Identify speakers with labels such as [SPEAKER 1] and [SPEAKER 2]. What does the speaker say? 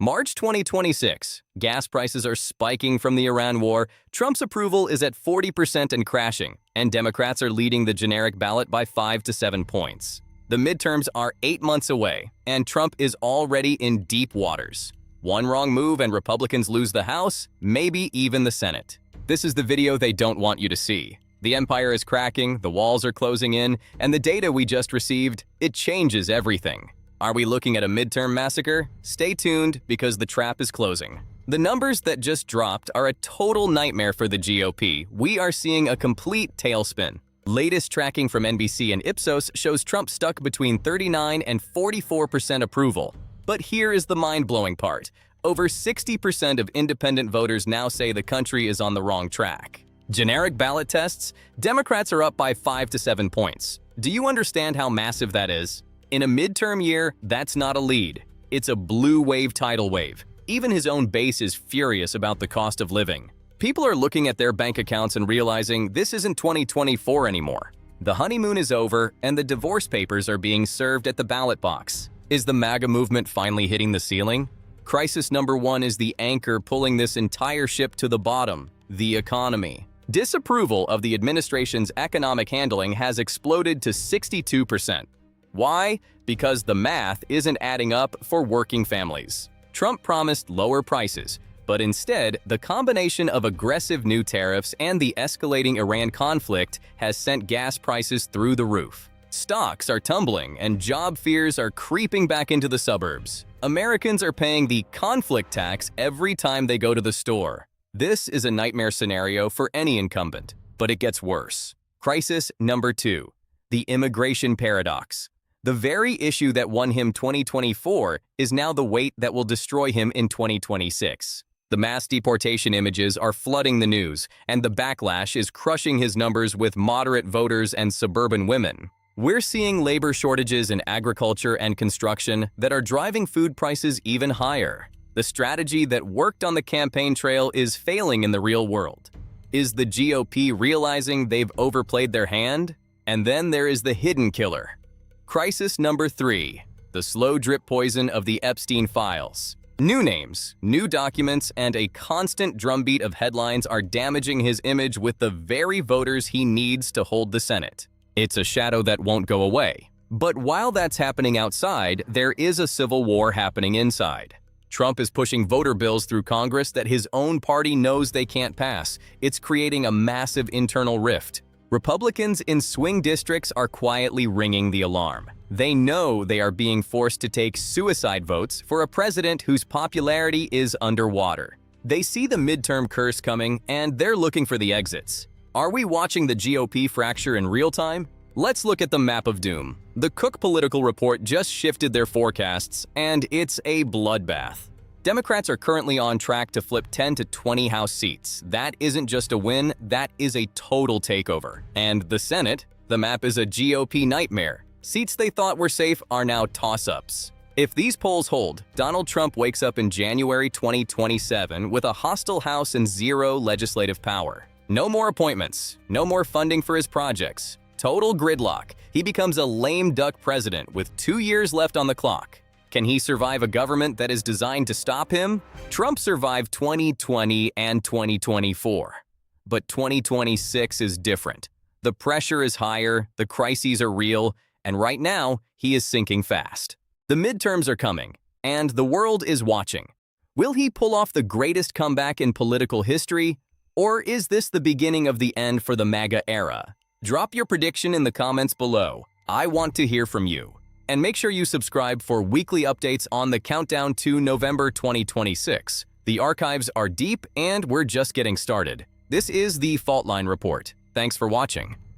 [SPEAKER 1] March 2026. Gas prices are spiking from the Iran war, Trump's approval is at 40% and crashing, and Democrats are leading the generic ballot by 5 to 7 points. The midterms are 8 months away, and Trump is already in deep waters. One wrong move and Republicans lose the House, maybe even the Senate. This is the video they don't want you to see. The empire is cracking, the walls are closing in, and the data we just received, it changes everything. Are we looking at a midterm massacre? Stay tuned because the trap is closing. The numbers that just dropped are a total nightmare for the GOP. We are seeing a complete tailspin. Latest tracking from NBC and Ipsos shows Trump stuck between 39 and 44% approval. But here is the mind-blowing part. Over 60% of independent voters now say the country is on the wrong track. Generic ballot tests, Democrats are up by 5 to 7 points. Do you understand how massive that is? In a midterm year, that's not a lead. It's a blue wave tidal wave. Even his own base is furious about the cost of living. People are looking at their bank accounts and realizing this isn't 2024 anymore. The honeymoon is over and the divorce papers are being served at the ballot box. Is the MAGA movement finally hitting the ceiling? Crisis number one is the anchor pulling this entire ship to the bottom: the economy. Disapproval of the administration's economic handling has exploded to 62%. Why? Because the math isn't adding up for working families. Trump promised lower prices, but instead, the combination of aggressive new tariffs and the escalating Iran conflict has sent gas prices through the roof. Stocks are tumbling and job fears are creeping back into the suburbs. Americans are paying the conflict tax every time they go to the store. This is a nightmare scenario for any incumbent, but it gets worse. Crisis number 2, the immigration paradox. The very issue that won him 2024 is now the weight that will destroy him in 2026. The mass deportation images are flooding the news, and the backlash is crushing his numbers with moderate voters and suburban women. We're seeing labor shortages in agriculture and construction that are driving food prices even higher. The strategy that worked on the campaign trail is failing in the real world. Is the GOP realizing they've overplayed their hand? And then there is the hidden killer. Crisis number 3, the slow drip poison of the Epstein files. New names, new documents, and a constant drumbeat of headlines are damaging his image with the very voters he needs to hold the Senate. It's a shadow that won't go away. But while that's happening outside, there is a civil war happening inside. Trump is pushing voter bills through Congress that his own party knows they can't pass. It's creating a massive internal rift. Republicans in swing districts are quietly ringing the alarm. They know they are being forced to take suicide votes for a president whose popularity is underwater. They see the midterm curse coming, and they're looking for the exits. Are we watching the GOP fracture in real time? Let's look at the map of doom. The Cook Political Report just shifted their forecasts, and it's a bloodbath. Democrats are currently on track to flip 10 to 20 House seats. That isn't just a win, that is a total takeover. And the Senate, the map is a GOP nightmare. Seats they thought were safe are now toss-ups. If these polls hold, Donald Trump wakes up in January 2027 with a hostile House and zero legislative power. No more appointments, no more funding for his projects. Total gridlock. He becomes a lame duck president with 2 years left on the clock. Can he survive a government that is designed to stop him? Trump survived 2020 and 2024. But 2026 is different. The pressure is higher, the crises are real, and right now, he is sinking fast. The midterms are coming, and the world is watching. Will he pull off the greatest comeback in political history? Or is this the beginning of the end for the MAGA era? Drop your prediction in the comments below. I want to hear from you. And make sure you subscribe for weekly updates on the countdown to November 2026. The archives are deep and we're just getting started. This is the Fault Line Report. Thanks for watching.